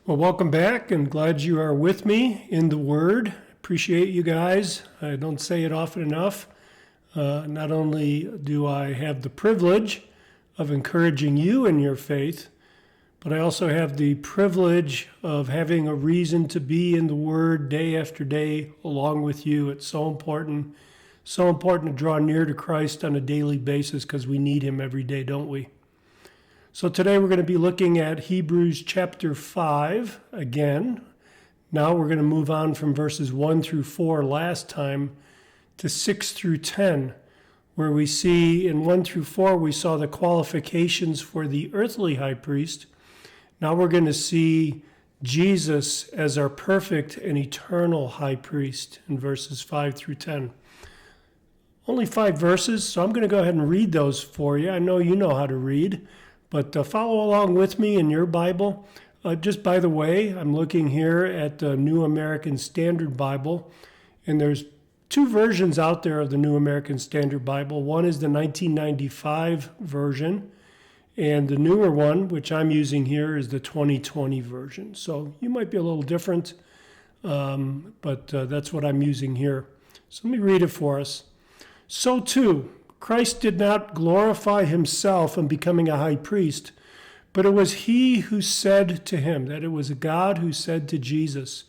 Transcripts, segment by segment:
Well, welcome back, and glad you are with me in the Word. Appreciate you guys. I don't say it often enough. Not only do I have the privilege of encouraging you in your faith, but I also have the privilege of having a reason to be in the Word day after day along with you. It's so important to draw near to Christ on a daily basis because we need Him every day, don't we? So today we're going to be looking at Hebrews chapter 5 again. Now we're going to move on from verses 1 through 4 last time to 6 through 10, where we see in 1 through 4 we saw the qualifications for the earthly high priest. Now we're going to see Jesus as our perfect and eternal high priest in verses 5 through 10. Only 5 verses, so I'm going to go ahead and read those for you. I know you know how to read. But follow along with me in your Bible. Just by the way, I'm looking here at the New American Standard Bible, and there's 2 versions out there of the New American Standard Bible. One is the 1995 version, and the newer one, which I'm using here, is the 2020 version. So you might be a little different, but that's what I'm using here. So let me read it for us. So too, Christ did not glorify himself in becoming a high priest, but it was he who said to him, that it was God who said to Jesus,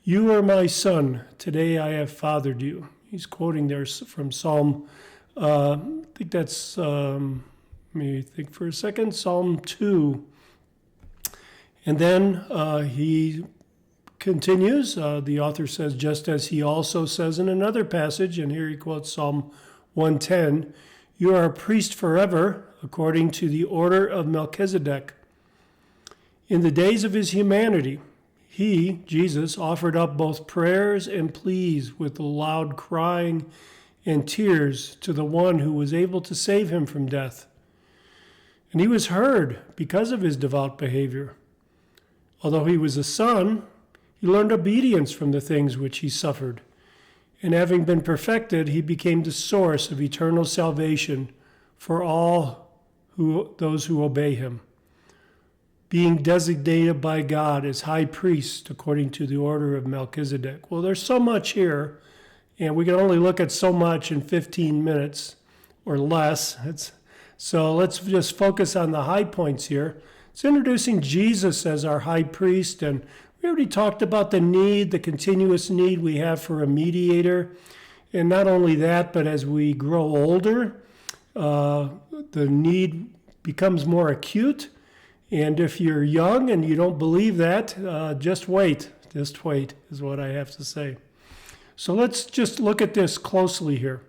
"You are my son, today I have fathered you." He's quoting there from Psalm, I think that's, let me think for a second, Psalm 2. And then he continues, the author says, just as he also says in another passage, and here he quotes Psalm 110, "You are a priest forever, according to the order of Melchizedek." In the days of his humanity, he, Jesus, offered up both prayers and pleas with loud crying and tears to the one who was able to save him from death. And he was heard because of his devout behavior. Although he was a son, he learned obedience from the things which he suffered. And having been perfected, he became the source of eternal salvation for all those who obey him, being designated by God as high priest according to the order of Melchizedek. Well, there's so much here, and we can only look at so much in 15 minutes or less. So let's just focus on the high points here. It's introducing Jesus as our high priest, and we already talked about the continuous need we have for a mediator. And not only that, but as we grow older, the need becomes more acute. And if you're young and you don't believe that, just wait. Just wait is what I have to say. So let's just look at this closely here.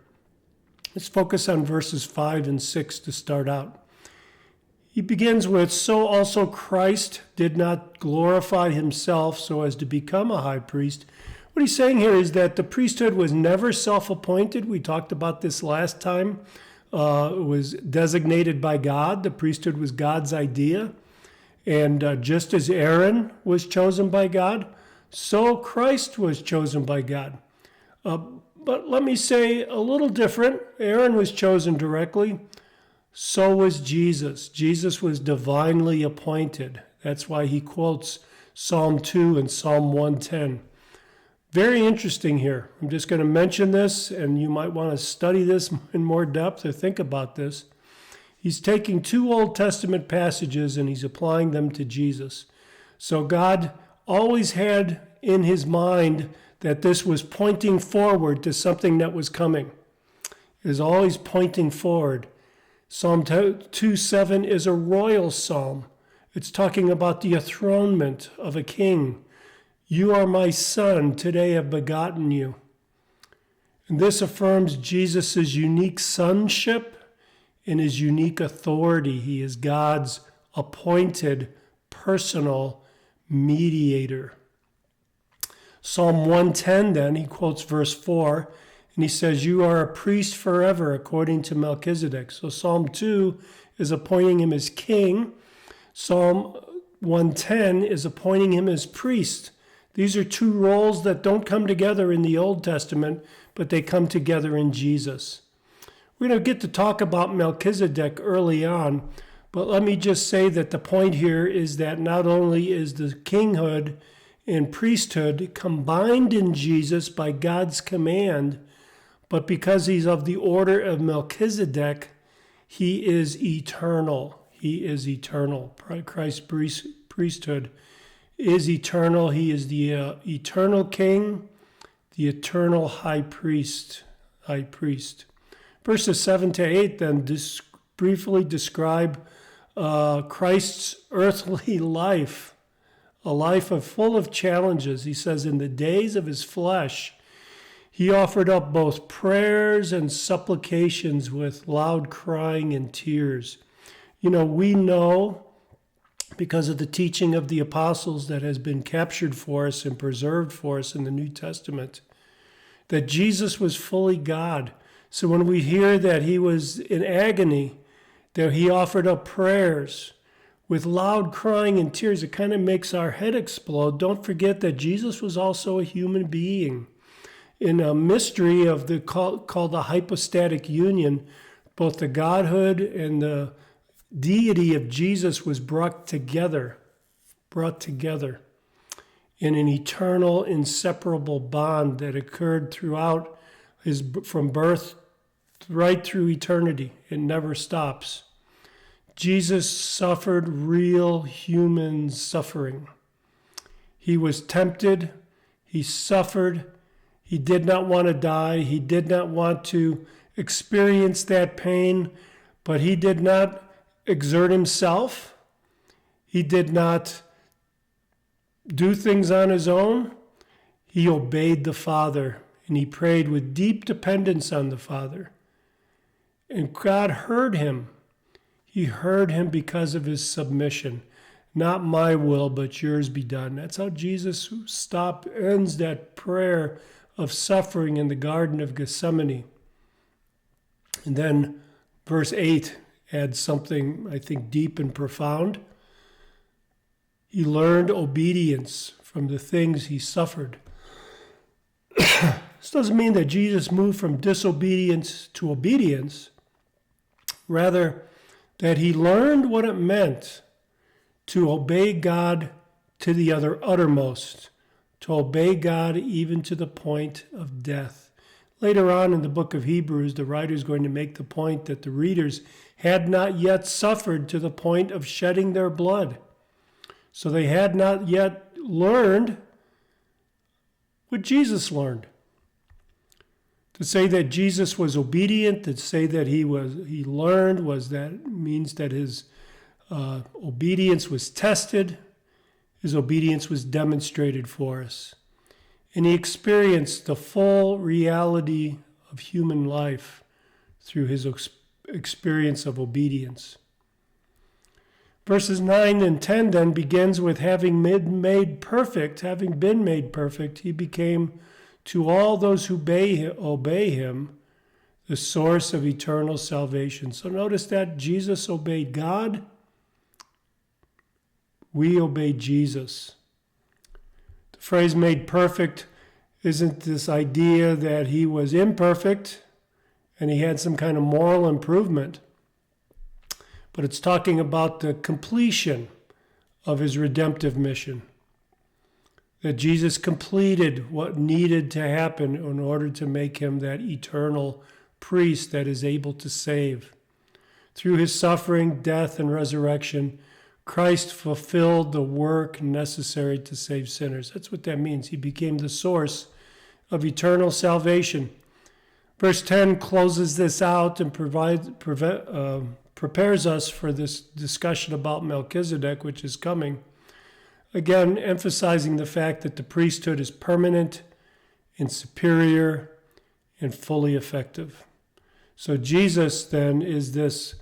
Let's focus on verses 5 and 6 to start out. He begins with, "So also Christ did not glorify himself so as to become a high priest." What he's saying here is that the priesthood was never self-appointed. We talked about this last time. It was designated by God. The priesthood was God's idea. And just as Aaron was chosen by God, so Christ was chosen by God. But let me say a little different. Aaron was chosen directly. So was Jesus. Jesus was divinely appointed. That's why he quotes Psalm 2 and Psalm 110. Very interesting here. I'm just going to mention this, and you might want to study this in more depth or think about this. He's taking 2 Old Testament passages and he's applying them to Jesus. So God always had in his mind that this was pointing forward to something that was coming. It is always pointing forward. Psalm 2:7 is a royal psalm. It's talking about the enthronement of a king. "You are my son, today I've begotten you." And this affirms Jesus' unique sonship and his unique authority. He is God's appointed personal mediator. Psalm 110 then, he quotes verse 4, and he says, "You are a priest forever according to Melchizedek." So Psalm 2 is appointing him as king. Psalm 110 is appointing him as priest. These are 2 roles that don't come together in the Old Testament, but they come together in Jesus. We're going to get to talk about Melchizedek early on, But let me just say that the point here is that not only is the kinghood and priesthood combined in Jesus by God's command, but because he's of the order of Melchizedek, he is eternal. He is eternal. Christ's priesthood is eternal. He is the eternal king, the eternal high priest. Verses 7 to 8 then briefly describe Christ's earthly life, a life full of challenges. He says, in the days of his flesh, he offered up both prayers and supplications with loud crying and tears. You know, we know, because of the teaching of the apostles that has been captured for us and preserved for us in the New Testament, that Jesus was fully God. So when we hear that he was in agony, that he offered up prayers with loud crying and tears, it kind of makes our head explode. Don't forget that Jesus was also a human being. In a mystery of called the hypostatic union, both the godhood and the deity of Jesus was brought together in an eternal, inseparable bond that occurred throughout from birth right through eternity. It never stops. Jesus suffered real human suffering. He was tempted. He suffered. He did not want to die. He did not want to experience that pain, but he did not exert himself. He did not do things on his own. He obeyed the Father, and he prayed with deep dependence on the Father. And God heard him. He heard him because of his submission. Not my will, but yours be done. That's how Jesus ends that prayer of suffering in the Garden of Gethsemane. And then verse 8 adds something, I think, deep and profound. He learned obedience from the things he suffered. This doesn't mean that Jesus moved from disobedience to obedience. Rather, that he learned what it meant to obey God to the uttermost, to obey God even to the point of death. Later on in the book of Hebrews, the writer is going to make the point that the readers had not yet suffered to the point of shedding their blood. So they had not yet learned what Jesus learned. To say that Jesus was obedient, to say that he learned, means that his obedience was tested, his obedience was demonstrated for us. And he experienced the full reality of human life through his experience of obedience. Verses 9 and 10 then begins with having been made perfect, he became to all those who obey him, the source of eternal salvation. So notice that Jesus obeyed God. We obey Jesus. The phrase made perfect isn't this idea that he was imperfect and he had some kind of moral improvement, but it's talking about the completion of his redemptive mission. That Jesus completed what needed to happen in order to make him that eternal priest that is able to save. Through his suffering, death, and resurrection, Christ fulfilled the work necessary to save sinners. That's what that means. He became the source of eternal salvation. Verse 10 closes this out and prepares us for this discussion about Melchizedek, which is coming. Again, emphasizing the fact that the priesthood is permanent and superior and fully effective. So Jesus then is this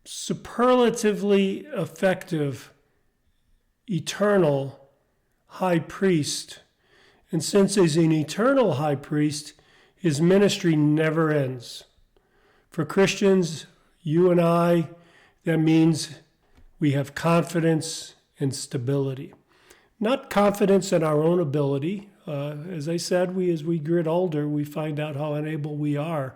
superlatively effective, eternal high priest. And since he's an eternal high priest, his ministry never ends. For Christians, you and I, that means we have confidence and stability. Not confidence in our own ability. As I said, as we get older, we find out how unable we are.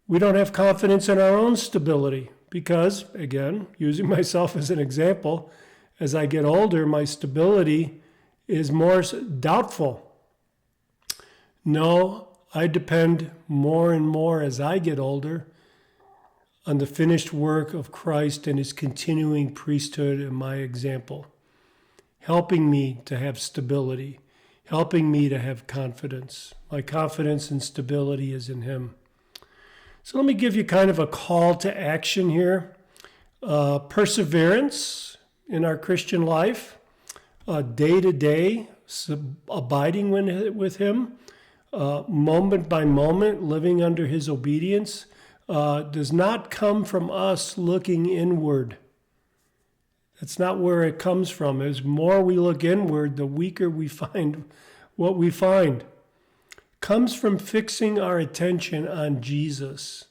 We don't have confidence in our own stability because, again, using myself as an example, as I get older, my stability is more doubtful. No, I depend more and more as I get older on the finished work of Christ and his continuing priesthood and my example, helping me to have stability, helping me to have confidence. My confidence and stability is in him. So let me give you kind of a call to action here. Perseverance in our Christian life, day to day, abiding with him, moment by moment, living under his obedience, does not come from us looking inward. That's not where it comes from. As more we look inward, the weaker we find what we find. Comes from fixing our attention on Jesus,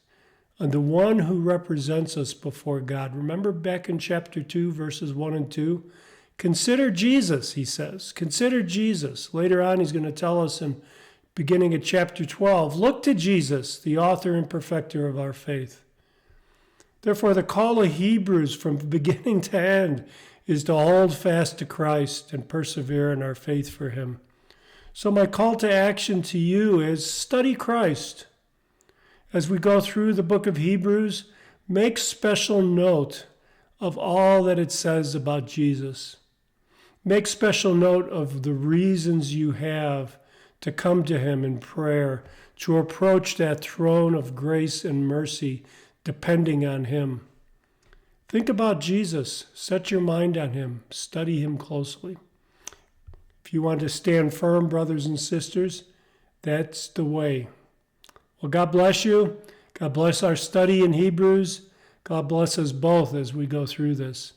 on the one who represents us before God. Remember back in chapter 2, verses 1 and 2? Consider Jesus, he says. Consider Jesus. Later on, he's going to tell us in beginning at chapter 12, look to Jesus, the author and perfecter of our faith. Therefore, the call of Hebrews from beginning to end is to hold fast to Christ and persevere in our faith for him. So my call to action to you is study Christ. As we go through the book of Hebrews, make special note of all that it says about Jesus. Make special note of the reasons you have to come to him in prayer, to approach that throne of grace and mercy, depending on him. Think about Jesus. Set your mind on him. Study him closely. If you want to stand firm, brothers and sisters, that's the way. Well, God bless you. God bless our study in Hebrews. God bless us both as we go through this.